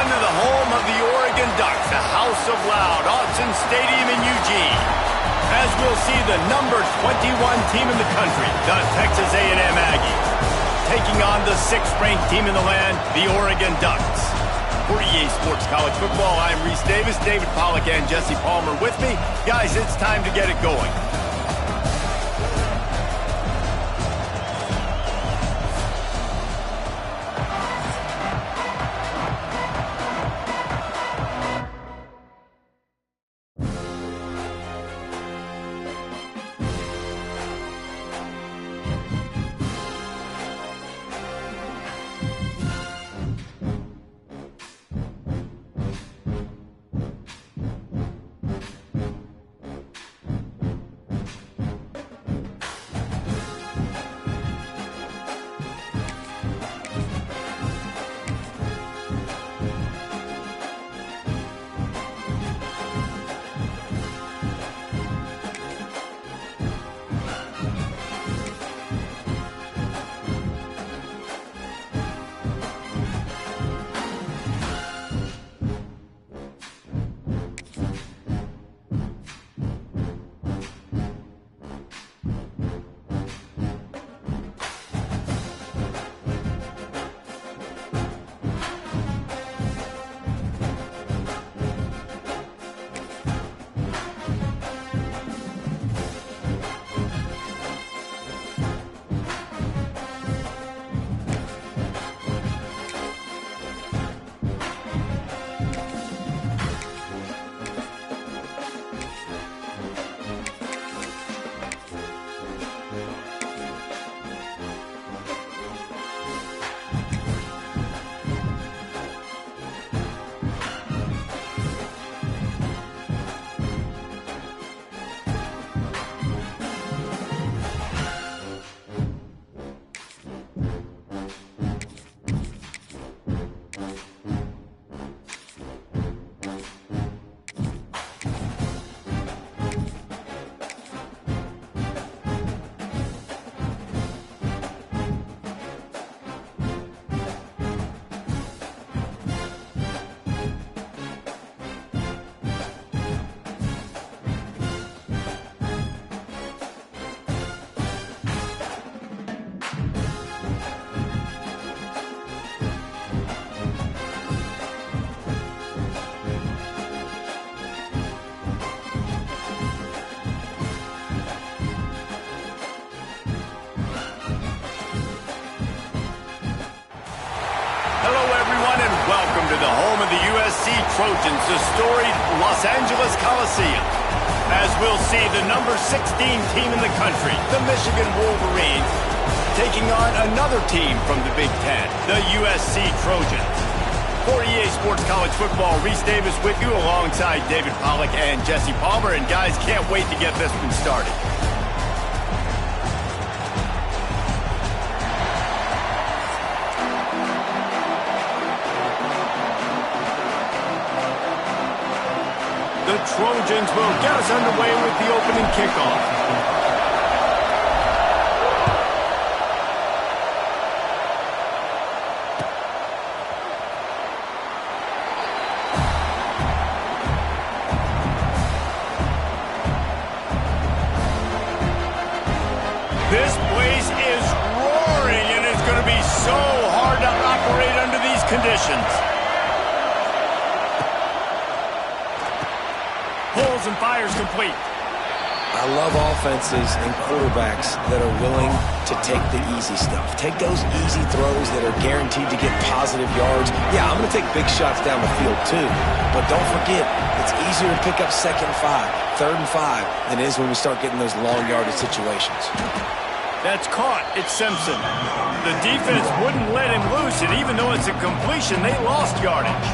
on to the home of the Oregon Ducks, the House of Loud, Autzen Stadium in Eugene. As we'll see the number 21 team in the country, the Texas A&M Aggies, taking on the 6th-ranked team in the land, the Oregon Ducks. For EA Sports College Football, I'm Reese Davis, David Pollack and Jesse Palmer with me. Guys, it's time to get it going. Welcome to the home of the USC Trojans, the storied Los Angeles Coliseum. As we'll see the number 16 team in the country, the Michigan Wolverines, taking on another team from the Big Ten, the USC Trojans. For EA Sports College Football, Reese Davis with you alongside David Pollack and Jesse Palmer. And guys, can't wait to get this one started. The Trojans will get us underway with the opening kickoff. This place is roaring, and it's going to be so hard to operate under these conditions. Pulls and fires complete. I love offenses and quarterbacks that are willing to take the easy stuff. Take those easy throws that are guaranteed to get positive yards. Yeah, I'm going to take big shots down the field too. But don't forget, it's easier to pick up 2nd and 5, 3rd and 5 than it is when we start getting those long yardage situations. That's caught. It's Simpson. The defense wouldn't let him loose, and even though it's a completion, they lost yardage.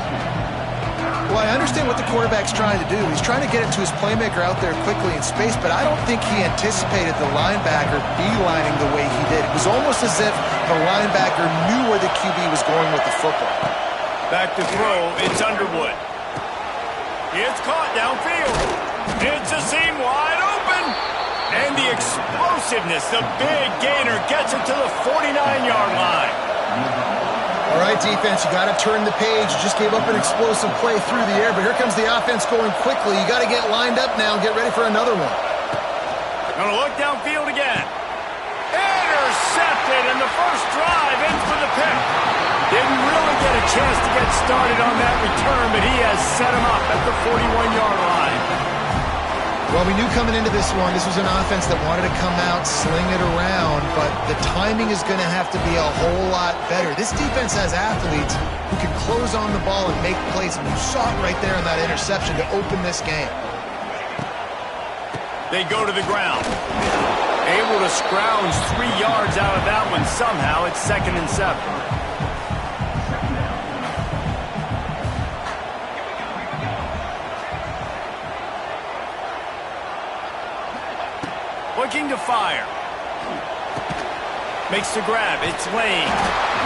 Well, I understand what the quarterback's trying to do. He's trying to get it to his playmaker out there quickly in space, but I don't think he anticipated the linebacker beelining the way he did. It was almost as if the linebacker knew where the QB was going with the football. Back to throw, it's Underwood. It's caught downfield. It's a seam wide open. And the explosiveness, the big gainer gets it to the 49-yard line. All right, right, defense. You got to turn the page. You just gave up an explosive play through the air, but here comes the offense going quickly. You got to get lined up now and get ready for another one. Gonna look downfield again. Intercepted, and the first drive ends with a pick. Didn't really get a chance to get started on that return, but he has set him up at the 41-yard line. Well, we knew coming into this one, this was an offense that wanted to come out, sling it around, but the timing is going to have to be a whole lot better. This defense has athletes who can close on the ball and make plays, and you saw it right there in that interception to open this game. They go to the ground. Able to scrounge 3 yards out of that one somehow. It's 2nd and 7. Looking to fire. Makes the grab. It's Lane.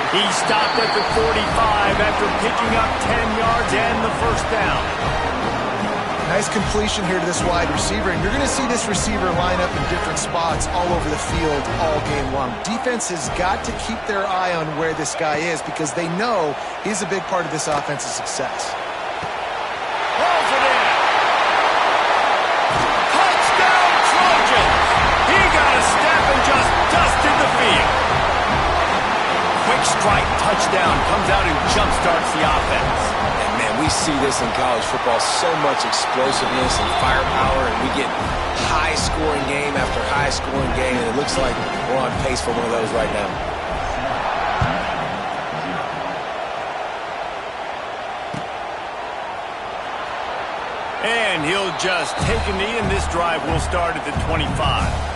He stopped at the 45 after picking up 10 yards and the first down. Nice completion here to this wide receiver, and you're going to see this receiver line up in different spots all over the field all game long. Defense has got to keep their eye on where this guy is because they know he's a big part of this offense's success. Rolls it in. Touchdown, Trojans! He got a step and just dusted the field. Quick strike touchdown comes out and jumpstarts the offense. And man, we see this in college football, so much explosiveness and firepower, and we get high-scoring game after high-scoring game, and it looks like we're on pace for one of those right now. And he'll just take a knee, and this drive will start at the 25.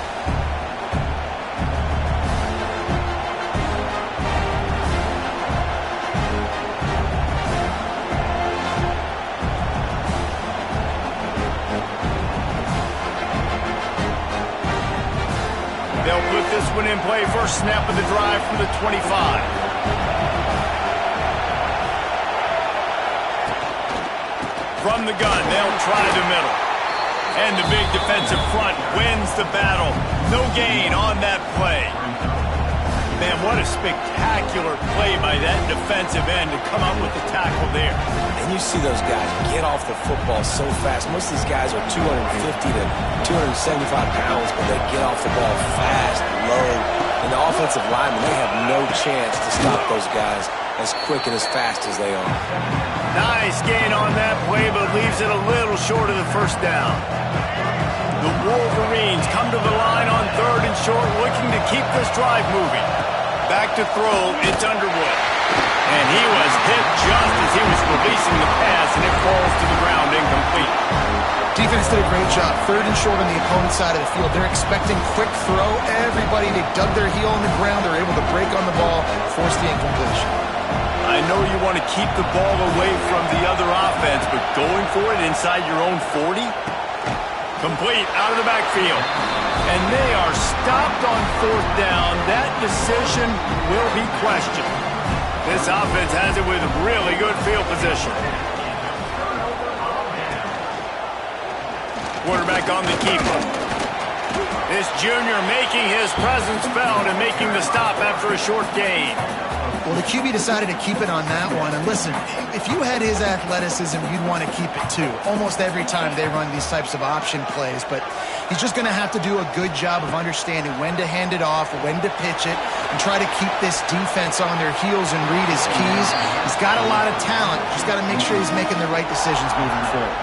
They'll put this one in play. First snap of the drive from the 25. From the gun, they'll try the middle. And the big defensive front wins the battle. No gain on that play. Man, what a spectacular play by that defensive end to come up with the tackle there. And you see those guys get off the football so fast. Most of these guys are 250 to 275 pounds, but they get off the ball fast, low. And the offensive linemen, they have no chance to stop those guys as quick and as fast as they are. Nice gain on that play, but leaves it a little short of the first down. The Wolverines come to the line on 3rd and short, looking to keep this drive moving. Back to throw, it's Underwood. And he was hit just as he was releasing the pass, and it falls to the ground incomplete. Defense did a great job. 3rd and short on the opponent's side of the field. They're expecting quick throw. Everybody, they dug their heel on the ground. They're able to break on the ball, force the incompletion. I know you want to keep the ball away from the other offense, but going for it inside your own 40? Complete out of the backfield. And they are stopped on 4th down. That decision will be questioned. This offense has it with really good field position. Quarterback on the keeper. This junior making his presence felt and making the stop after a short gain. Well, the QB decided to keep it on that one. And listen, if you had his athleticism, you'd want to keep it too. Almost every time they run these types of option plays. But he's just going to have to do a good job of understanding when to hand it off, when to pitch it, and try to keep this defense on their heels and read his keys. He's got a lot of talent. Just got to make sure he's making the right decisions moving forward.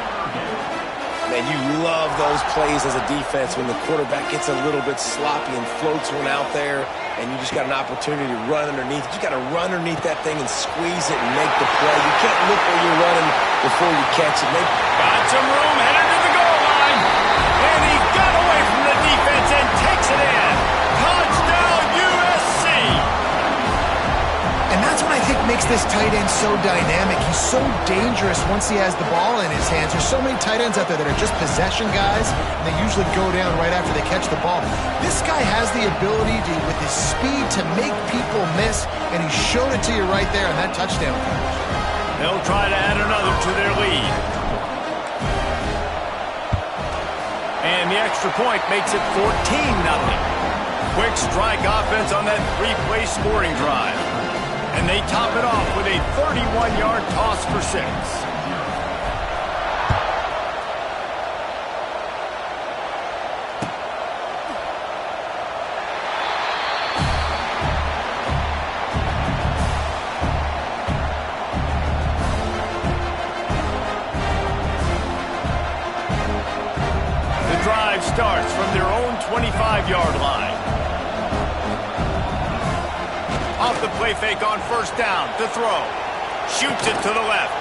Man, you love those plays as a defense when the quarterback gets a little bit sloppy and floats one out there, and you just got an opportunity to run underneath. You got to run underneath that thing and squeeze it and make the play. You can't look where you're running before you catch it. Got some room, headed to the goal line, and he got away from the defense and takes it in. Touchdown, USC! And that's what I think makes this tight end so dynamic. He's so dangerous once he has the ball in his hands. There's so many tight ends out there that are just possession guys, and they usually go down right after they catch the ball. This guy has the ability to, with his speed, to make people miss, and he showed it to you right there on that touchdown catch. They'll try to add another to their lead. And the extra point makes it 14-0. Quick strike offense on that 3-play scoring drive. And they top it off with a 31-yard toss for 6. The drive starts from their own 25-yard line. Off the play fake on first down to throw. Shoots it to the left.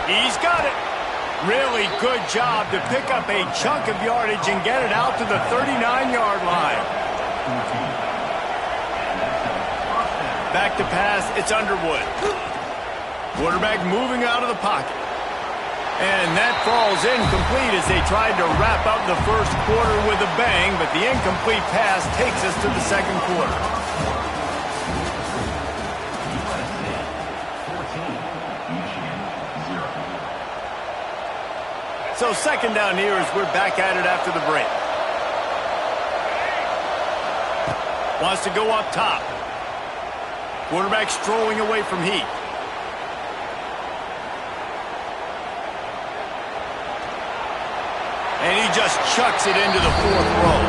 He's got it. Really good job to pick up a chunk of yardage and get it out to the 39-yard line. Back to pass, it's Underwood. Quarterback moving out of the pocket. And that falls incomplete as they tried to wrap up the first quarter with a bang, but the incomplete pass takes us to the second quarter. So second down here as we're back at it after the break. Wants to go up top. Quarterback strolling away from Heath. And he just chucks it into the fourth row.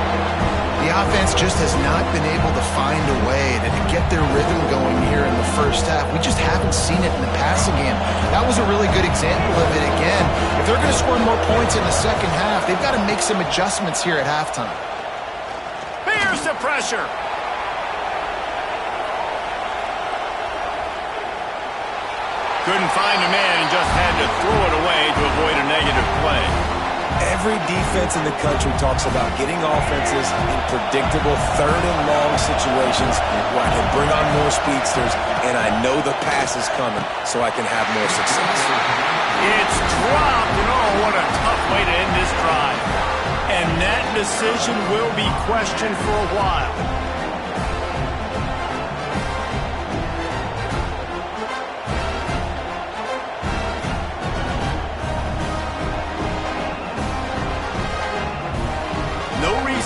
The offense just has not been able to find a way to get their rhythm going here in the first half. We just haven't seen it in the passing game. That was a really good example of it again. If they're going to score more points in the second half, they've got to make some adjustments here at halftime. Here's the pressure. Couldn't find a man and just had to throw it away to avoid a negative play. Every defense in the country talks about getting offenses in predictable third-and-long situations where I can bring on more speedsters and I know the pass is coming so I can have more success. It's dropped, and oh, what a tough way to end this drive. And that decision will be questioned for a while.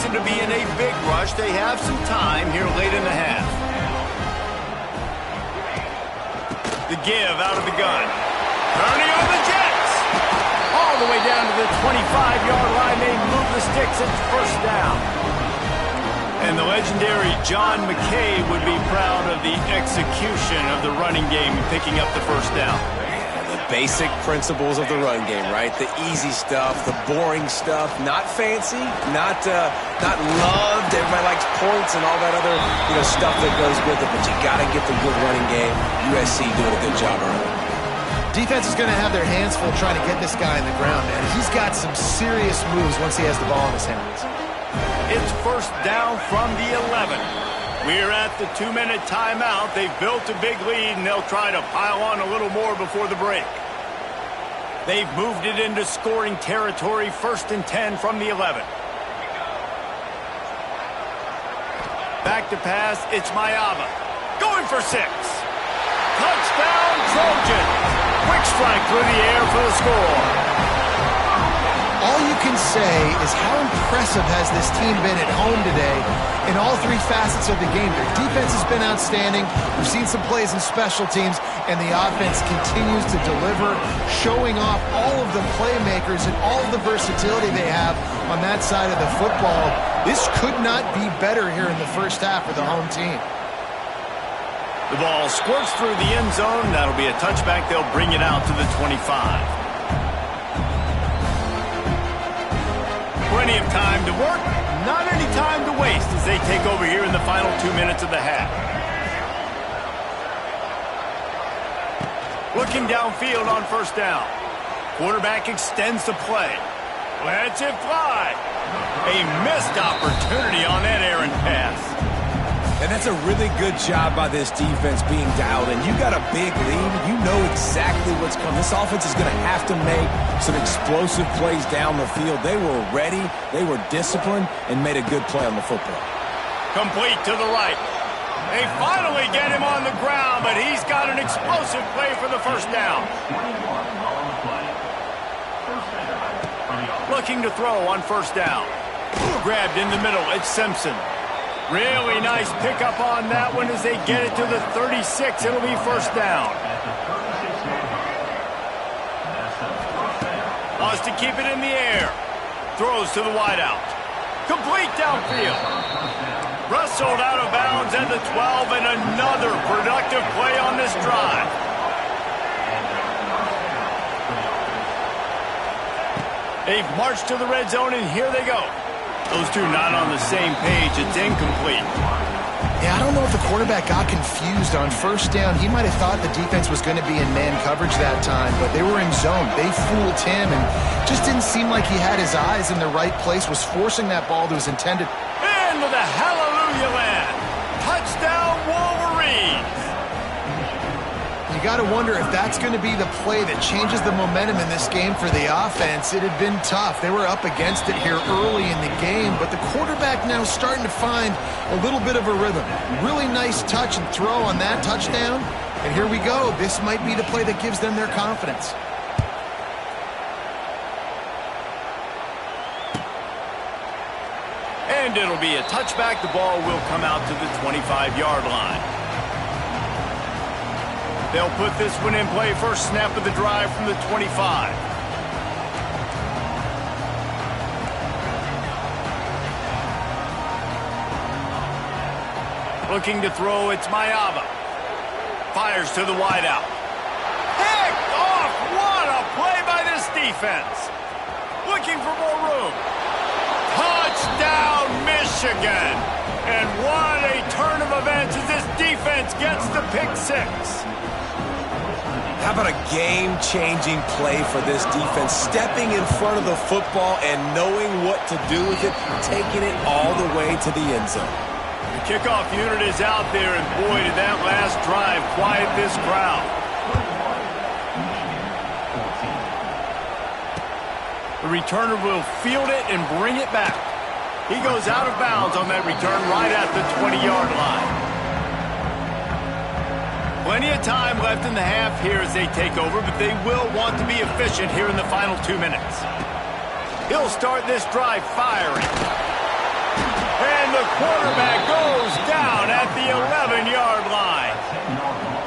To be in a big rush. They have some time here late in the half. The give out of the gun. Turning on the Jets. All the way down to the 25-yard line. They move the sticks. It's first down. And the legendary John McKay would be proud of the execution of the running game picking up the first down. Basic principles of the run game, right? The easy stuff, the boring stuff, not fancy, not loved. Everybody likes points and all that other stuff that goes with it, but you got to get the good running game. USC doing a good job early. Defense is going to have their hands full trying to get this guy in the ground, man. He's got some serious moves once he has the ball in his hands. It's first down from the 11. We're at the 2-minute timeout. They've built a big lead, and they'll try to pile on a little more before the break. They've moved it into scoring territory, 1st and 10 from the 11. Back to pass, it's Mayava. Going for 6. Touchdown, Trojans. Quick strike through the air for the score. All you can say is how impressive has this team been at home today in all 3 facets of the game. Their defense has been outstanding. We've seen some plays in special teams, and the offense continues to deliver, showing off all of the playmakers and all of the versatility they have on that side of the football. This could not be better here in the first half for the home team. The ball squirts through the end zone. That'll be a touchback. They'll bring it out to the 25. Plenty of time to work, not any time to waste as they take over here in the final 2 minutes of the half. Looking downfield on first down. Quarterback extends the play. Lets it fly. A missed opportunity on that errant pass. And that's a really good job by this defense being dialed in. You got a big lead. You know exactly what's coming. This offense is going to have to make some explosive plays down the field. They were ready. They were disciplined and made a good play on the football. Complete to the right. They finally get him on the ground, but he's got an explosive play for the first down. Looking to throw on first down. Grabbed in the middle. It's Simpson. Really nice pickup on that one as they get it to the 36. It'll be first down. Wants to keep it in the air. Throws to the wideout. Complete downfield. Wrestled out of bounds at the 12, and another productive play on this drive. They've marched to the red zone, and here they go. Those two not on the same page. It's incomplete. Yeah, I don't know if the quarterback got confused on first down. He might have thought the defense was going to be in man coverage that time, but they were in zone. They fooled him and just didn't seem like he had his eyes in the right place, was forcing that ball to his intended. Into the hallelujah land. Touchdown, Wolverines. You got to wonder if that's going to be the play that changes the momentum in this game for the offense. It had been tough. They were up against it here early in the game, but the quarterback now starting to find a little bit of a rhythm. Really nice touch and throw on that touchdown. And here we go. This might be the play that gives them their confidence. And it'll be a touchback. The ball will come out to the 25-yard line. They'll put this one in play. First snap of the drive from the 25. Looking to throw, it's Mayava. Fires to the wideout. Picked off! What a play by this defense. Looking for more room. Touchdown, Michigan! And what a turn of events as this defense gets the pick six. How about a game-changing play for this defense? Stepping in front of the football and knowing what to do with it, taking it all the way to the end zone. The kickoff unit is out there, and boy, did that last drive quiet this crowd. The returner will field it and bring it back. He goes out of bounds on that return right at the 20-yard line. Plenty of time left in the half here as they take over, but they will want to be efficient here in the final 2 minutes. He'll start this drive firing. And the quarterback goes down at the 11-yard line.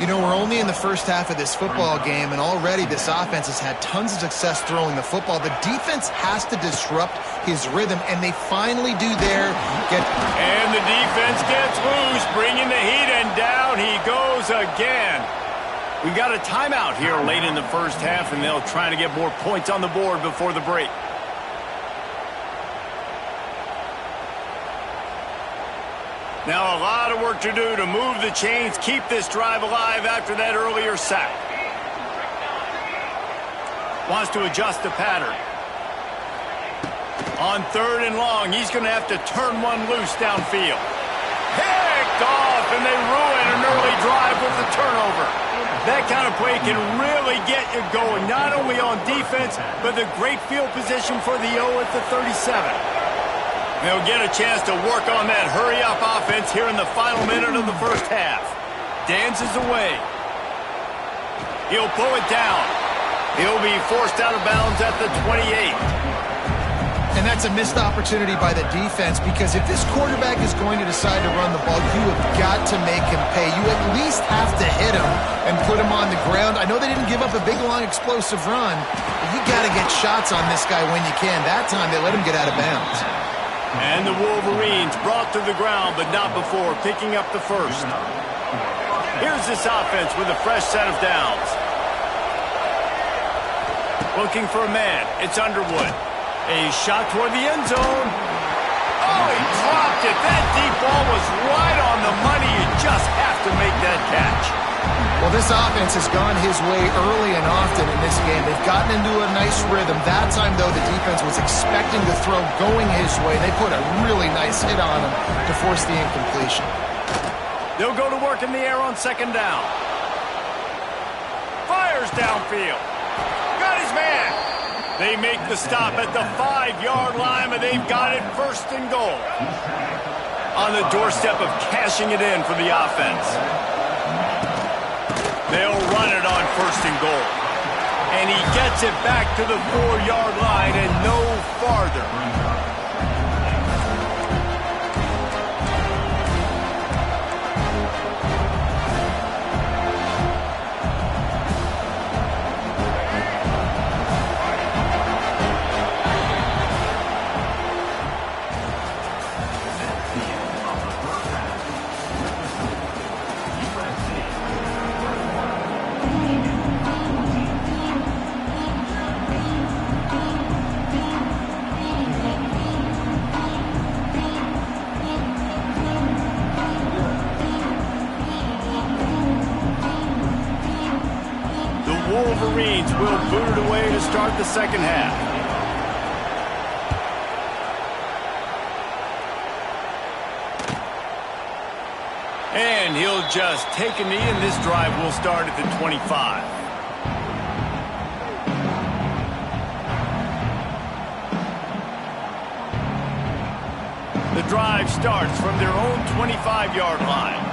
You know, we're only in the first half of this football game, and already this offense has had tons of success throwing the football. The defense has to disrupt his rhythm, and they finally do there. And the defense gets loose, bringing the heat, and down he goes again. We got a timeout here late in the first half, and they'll try to get more points on the board before the break. Now a lot of work to do to move the chains, keep this drive alive after that earlier sack. Wants to adjust the pattern. On 3rd and long, he's going to have to turn one loose downfield. Picked off, and they ruin an early drive with the turnover. That kind of play can really get you going, not only on defense, but the great field position for the O at the 37. They'll get a chance to work on that hurry-up offense here in the final minute of the first half. Dances away. He'll pull it down. He'll be forced out of bounds at the 28. And that's a missed opportunity by the defense, because if this quarterback is going to decide to run the ball, you have got to make him pay. You at least have to hit him and put him on the ground. I know they didn't give up a big, long, explosive run, but you got to get shots on this guy when you can. That time they let him get out of bounds. And the Wolverines brought to the ground, but not before picking up the first. Here's this offense with a fresh set of downs. Looking for a man. It's Underwood. A shot toward the end zone. Oh, he dropped it. That deep ball was right on the money. You just have to make that catch. Well, this offense has gone his way early and often in this game. They've gotten into a nice rhythm. That time, though, the defense was expecting the throw going his way. They put a really nice hit on him to force the incompletion. They'll go to work in the air on 2nd down. Fires downfield. Got his man. They make the stop at the 5-yard line, but they've got it 1st and goal. On the doorstep of cashing it in for the offense. They'll run it on 1st and goal. And he gets it back to the 4-yard line and no farther. Wolverines will boot it away to start the second half. And he'll just take a knee, and this drive will start at the 25. The drive starts from their own 25-yard line.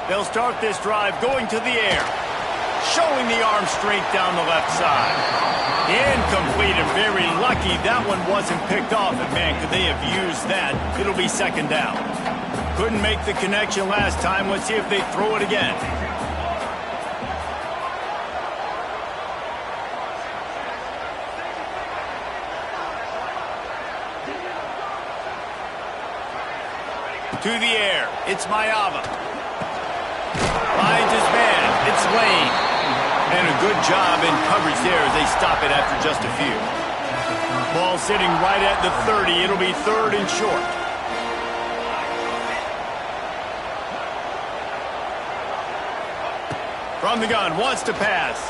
They'll start this drive going to the air, showing the arm strength down the left side. Incomplete, and very lucky that one wasn't picked off. And man, could they have used that? It'll be second down. Couldn't make the connection last time. Let's see if they throw it again. To the air, it's Maiava. Finds his man, it's Lane. And a good job in coverage there as they stop it after just a few. Ball sitting right at the 30. It'll be third and short. From the gun, wants to pass.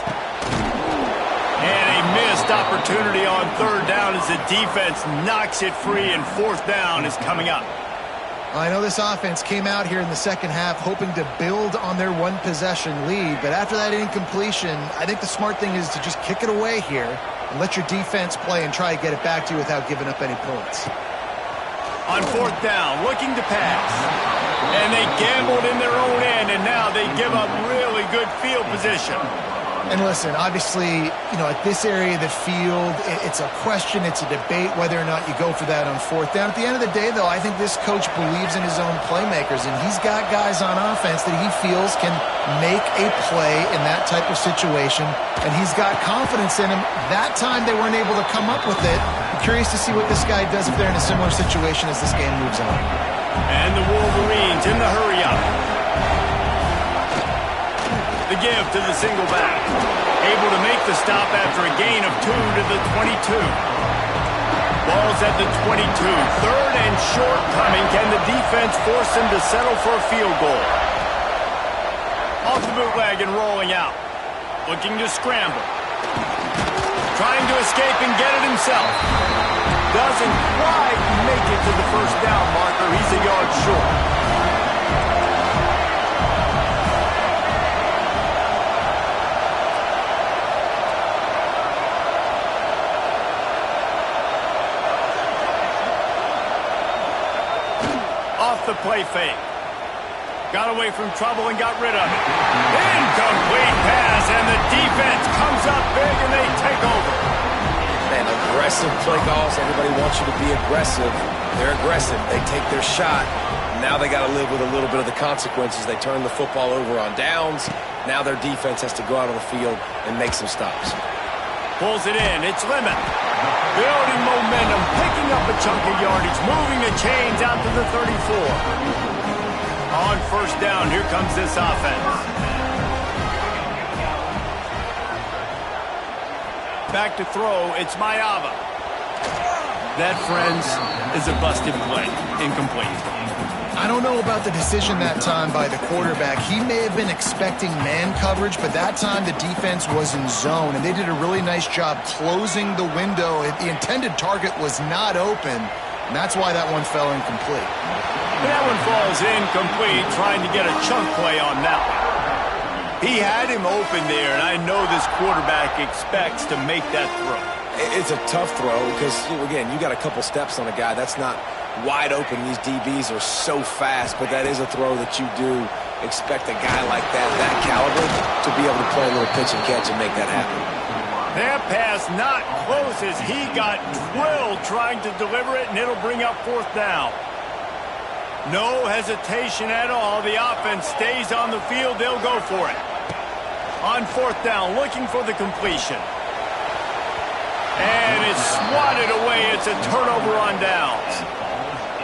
And a missed opportunity on third down as the defense knocks it free, and fourth down is coming up. I know this offense came out here in the second half hoping to build on their one-possession lead, but after that incompletion, I think the smart thing is to just kick it away here and let your defense play and try to get it back to you without giving up any points. On fourth down, looking to pass. And they gambled in their own end, and now they give up really good field position. And listen, obviously, at this area of the field, it's a question, it's a debate whether or not you go for that on fourth down. At the end of the day, though, I think this coach believes in his own playmakers, and he's got guys on offense that he feels can make a play in that type of situation, and he's got confidence in him. That time they weren't able to come up with it. I'm curious to see what this guy does if they're in a similar situation as this game moves on. And the Wolverines in the hurry-up. The give to the single back. Able to make the stop after a gain of 2 to the 22. Ball's at the 22. Third and short coming. Can the defense force him to settle for a field goal? Off the bootleg and rolling out. Looking to scramble. Trying to escape and get it himself. Doesn't quite make it to the first down marker. He's a yard short. The play fake. Got away from trouble and got rid of it. Incomplete pass, and the defense comes up big, and they take over. Man, aggressive play calls. Everybody wants you to be aggressive. They're aggressive. They take their shot. Now they got to live with a little bit of the consequences. They turn the football over on downs. Now their defense has to go out on the field and make some stops. Pulls it in. It's Lemon. Building momentum, picking up a chunk of yardage, moving the chains out to the 34. On first down, here comes this offense. Back to throw, it's Maiava. That, friends, is a busted play. Incomplete. I don't know about the decision that time by the quarterback. He may have been expecting man coverage, but that time the defense was in zone, and they did a really nice job closing the window. The intended target was not open, and that's why that one fell incomplete. That one falls incomplete, trying to get a chunk play on that one. He had him open there, and I know this quarterback expects to make that throw. It's a tough throw because, again, you got a couple steps on a guy. That's not wide open. These DBs are so fast, but that is a throw that you do expect a guy like that caliber, to be able to play a little pitch and catch and make that happen. That pass not close as he got drilled trying to deliver it, and it'll bring up fourth down. No hesitation at all. The offense stays on the field. They'll go for it. On fourth down, looking for the completion. And it's swatted away. It's a turnover on downs.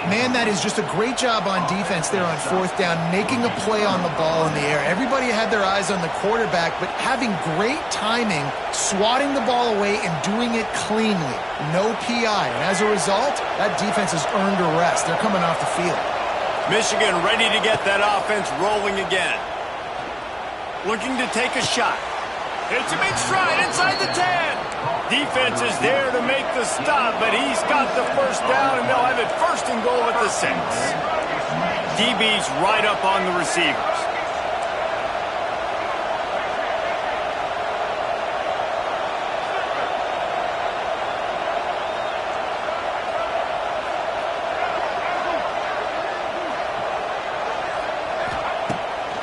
Man, that is just a great job on defense there on fourth down, making a play on the ball in the air. Everybody had their eyes on the quarterback, but having great timing, swatting the ball away and doing it cleanly. No PI. And as a result, that defense has earned a rest. They're coming off the field. Michigan ready to get that offense rolling again. Looking to take a shot. It's a big stride inside the 10. Defense is there to make the stop, but he's got the first down, and they'll have it first and goal at the 6. DB's right up on the receivers.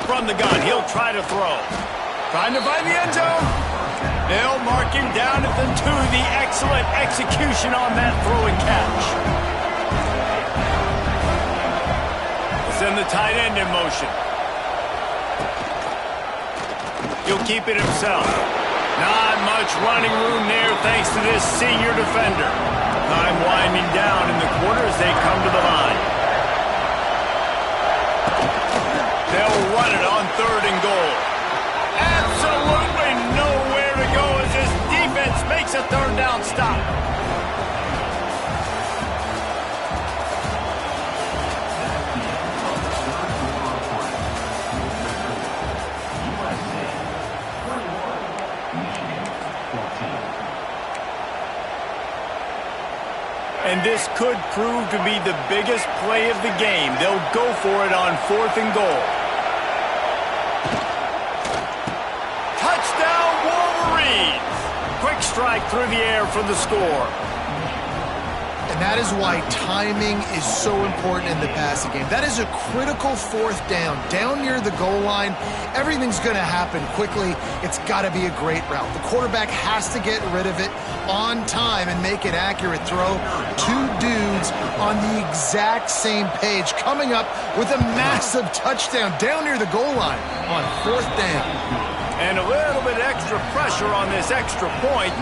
From the gun, he'll try to throw. Trying to find the end zone. They'll mark him down at the 2. The excellent execution on that throw and catch. Send the tight end in motion. He'll keep it himself. Not much running room there thanks to this senior defender. Time winding down in the quarter as they come to the line. They'll run it on 3rd and goal. Absolutely nowhere to go as this defense makes a 3rd down stop. And this could prove to be the biggest play of the game. They'll go for it on 4th and goal. Touchdown, Wolverines! Quick strike through the air for the score. And that is why timing is so important in the passing game. That is a critical 4th down. Down near the goal line, everything's going to happen quickly. It's got to be a great route. The quarterback has to get rid of it on time and make an accurate throw. 2 dudes on the exact same page coming up with a massive touchdown down near the goal line on 4th down. And a little bit extra pressure on this extra point,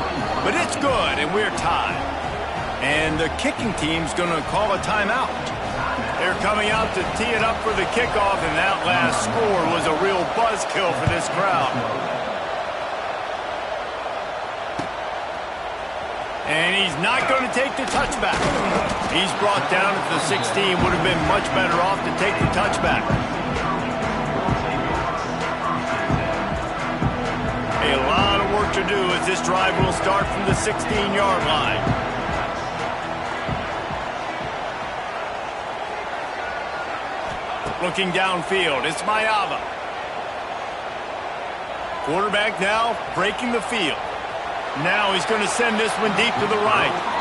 but it's good, and we're tied. And the kicking team's going to call a timeout. They're coming out to tee it up for the kickoff, and that last score was a real buzzkill for this crowd. And he's not going to take the touchback. He's brought down at the 16. Would have been much better off to take the touchback. A lot of work to do as this drive will start from the 16-yard line. Looking downfield, it's Mayava. Quarterback now breaking the field. Now he's going to send this one deep to the right.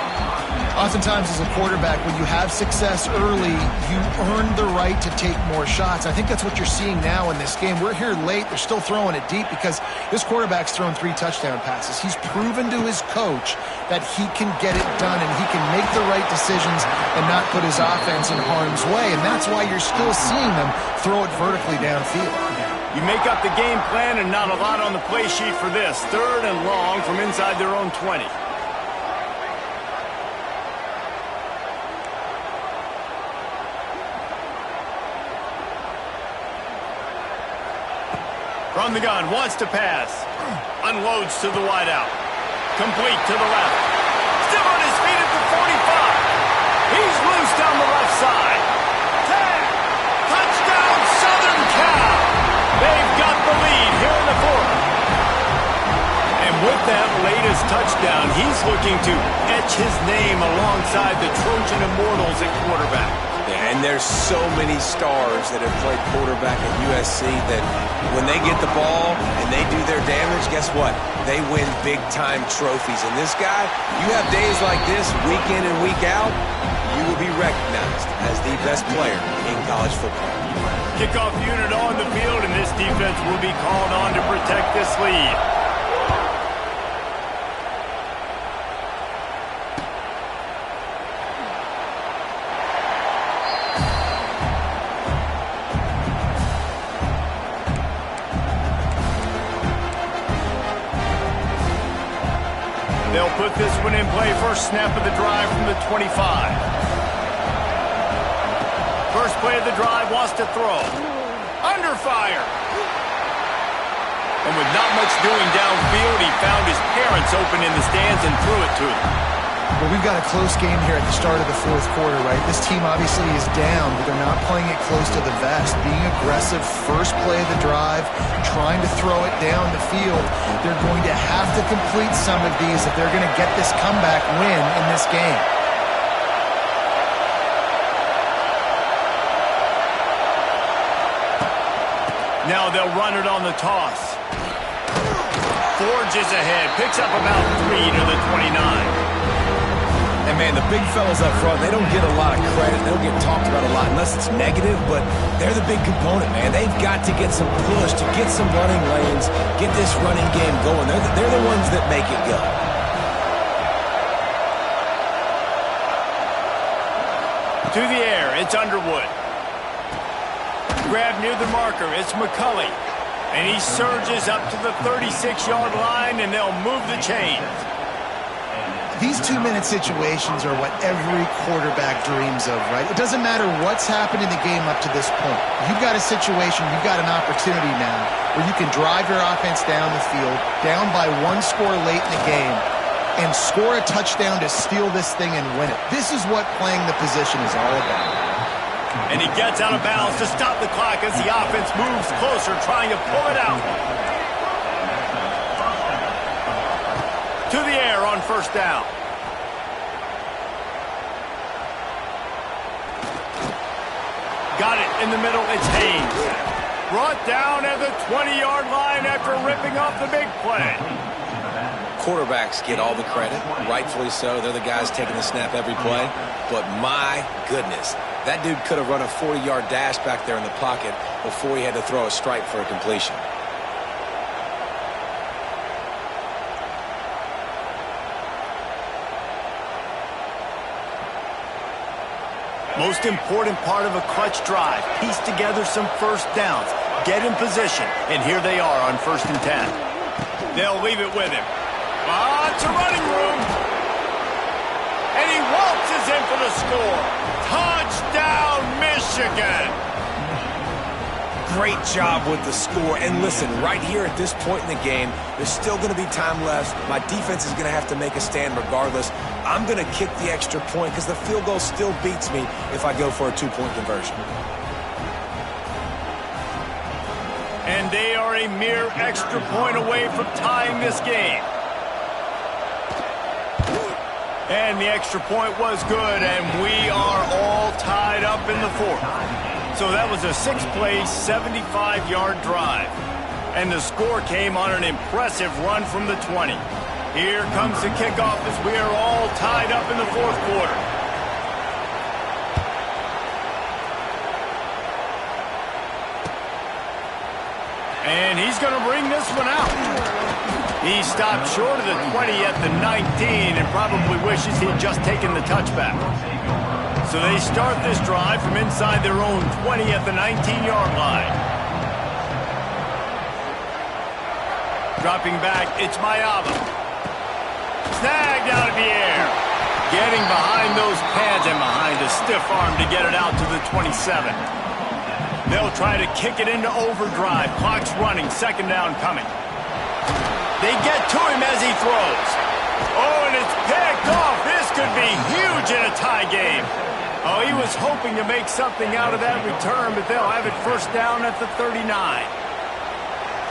Oftentimes as a quarterback, when you have success early, you earn the right to take more shots. I think that's what you're seeing now in this game. We're here late. They're still throwing it deep because this quarterback's thrown 3 touchdown passes. He's proven to his coach that he can get it done and he can make the right decisions and not put his offense in harm's way. And that's why you're still seeing them throw it vertically downfield. You make up the game plan and not a lot on the play sheet for this. 3rd and long from inside their own 20. From the gun, wants to pass. Unloads to the wideout. Complete to the left. Still on his feet at the 45. He's loose down the left side. 10. Touchdown, Southern Cal. They've got the lead here in the 4th. And with that latest touchdown, he's looking to etch his name alongside the Trojan Immortals at quarterback. And there's so many stars that have played quarterback at USC that when they get the ball and they do their damage, guess what? They win big-time trophies. And this guy, you have days like this, week in and week out, you will be recognized as the best player in college football. Kickoff unit on the field, and this defense will be called on to protect this lead. They'll put this one in play. First snap of the drive from the 25. First play of the drive, wants to throw. Under fire. And with not much doing downfield, he found his parents open in the stands and threw it to them. Well, we've got a close game here at the start of the fourth quarter, right? This team obviously is down, but they're not playing it close to the vest. Being aggressive, first play of the drive, trying to throw it down the field. They're going to have to complete some of these if they're going to get this comeback win in this game. Now they'll run it on the toss. Forges ahead, picks up about 3 to the 29. And, man, the big fellas up front, they don't get a lot of credit. They don't get talked about a lot unless it's negative, but they're the big component, man. They've got to get some push, to get some running lanes, get this running game going. They're the ones that make it go. To the air, it's Underwood. Grab near the marker, it's McCulley. And he surges up to the 36-yard line, and they'll move the chains. These 2-minute situations are what every quarterback dreams of, right? It doesn't matter what's happened in the game up to this point. You've got a situation, you've got an opportunity now where you can drive your offense down the field, down by 1 score late in the game, and score a touchdown to steal this thing and win it. This is what playing the position is all about. And he gets out of bounds to stop the clock as the offense moves closer, trying to pull it out. To the air on first down. Got it in the middle, it's Haynes. Brought down at the 20-yard line after ripping off the big play. Quarterbacks get all the credit, rightfully so. They're the guys taking the snap every play. But my goodness, that dude could have run a 40-yard dash back there in the pocket before he had to throw a strike for a completion. Most important part of a clutch drive, piece together some first downs, get in position, and here they are on 1st and 10. They'll leave it with him. Lots of running room. And he waltzes in for the score. Touchdown, Michigan. Great job with the score. And listen, right here at this point in the game, there's still going to be time left. My defense is going to have to make a stand regardless. I'm going to kick the extra point because the field goal still beats me if I go for a 2-point conversion. And they are a mere extra point away from tying this game. And the extra point was good, and we are all tied up in the fourth. So that was a 6-play, 75-yard drive. And the score came on an impressive run from the 20. Here comes the kickoff as we are all tied up in the fourth quarter. And he's going to bring this one out. He stopped short of the 20 at the 19 and probably wishes he'd just taken the touchback. So they start this drive from inside their own 20 at the 19-yard line. Dropping back, it's Mayava. Snagged out of the air. Getting behind those pads and behind a stiff arm to get it out to the 27. They'll try to kick it into overdrive. Clock's running, 2nd down coming. They get to him as he throws. Oh, and it's picked off. This could be huge in a tie game. Oh, he was hoping to make something out of that return, but they'll have it 1st down at the 39.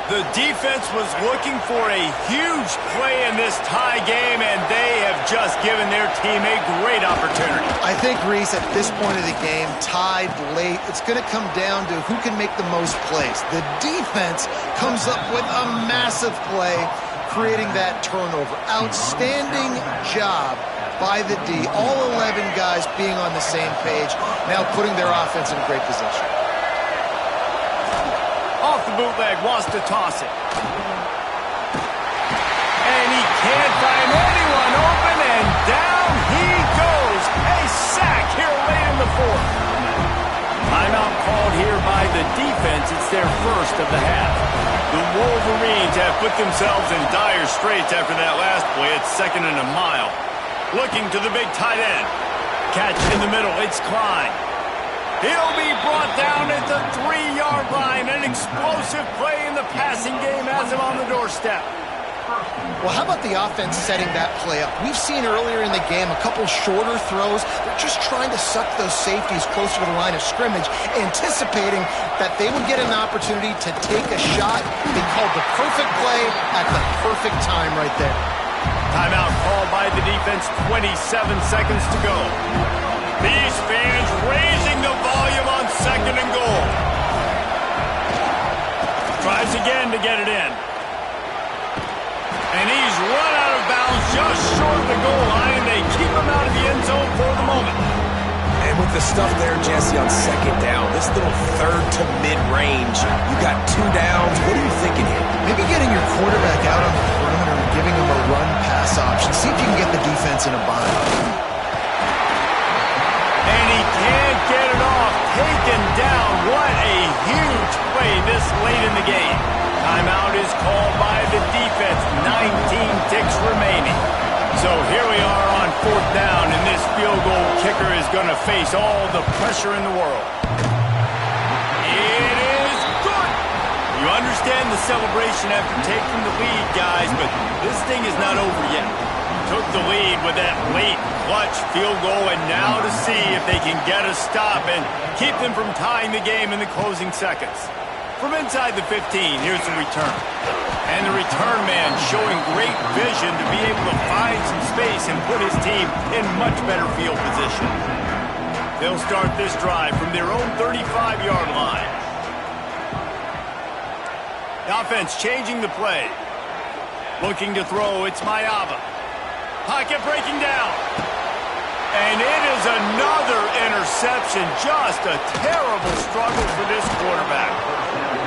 The defense was looking for a huge play in this tie game, and they have just given their team a great opportunity. I think, Reese, at this point of the game, tied late, it's going to come down to who can make the most plays. The defense comes up with a massive play, creating that turnover. Outstanding job by the D. All 11 guys being on the same page, now putting their offense in great position. Off the bootleg, wants to toss it. And he can't find anyone open, and down he goes. A sack here late in the fourth. Timeout called here by the defense. It's their first of the half. The Wolverines have put themselves in dire straits after that last play. It's 2nd and a mile. Looking to the big tight end. Catch in the middle, it's Klein. He'll be brought down at the 3-yard line. An explosive play in the passing game has him on the doorstep. Well, how about the offense setting that play up? We've seen earlier in the game a couple shorter throws. They're just trying to suck those safeties closer to the line of scrimmage, anticipating that they would get an opportunity to take a shot. They called the perfect play at the perfect time right there. Timeout called by the defense, 27 seconds to go. These fans raising the volume on 2nd and goal. Tries again to get it in. And he's run out of bounds just short of the goal line. They keep him out of the end zone for the moment. And with the stuff there, Jesse, on 2nd down, this little 3rd to mid-range, you got 2 downs. What are you thinking here? Maybe getting your quarterback out on the perimeter and giving him a run-pass option. See if you can get the defense in a bind. And he can't get it off. Taken down. What a huge play this late in the game. Timeout is called by the defense. 19 ticks remaining. So here we are on 4th down, and this field goal kicker is going to face all the pressure in the world. It is good. You understand the celebration after taking the lead, guys, but this thing is not over yet. Took the lead with that late clutch field goal, and now to see if they can get a stop and keep them from tying the game in the closing seconds. From inside the 15, here's the return. And the return man showing great vision to be able to find some space and put his team in much better field position. They'll start this drive from their own 35-yard line. The offense changing the play. Looking to throw, it's Mayava. Pocket breaking down. And it is another interception. Just a terrible struggle for this quarterback.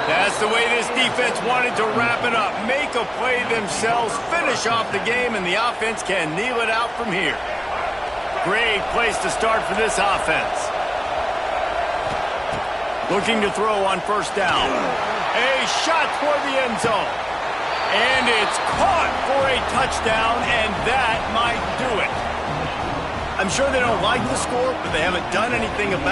That's the way this defense wanted to wrap it up. Make a play themselves, finish off the game, and the offense can kneel it out from here. Great place to start for this offense. Looking to throw on 1st down. A shot toward the end zone. And it's caught for a touchdown, and that might do it. I'm sure they don't like the score, but they haven't done anything about it.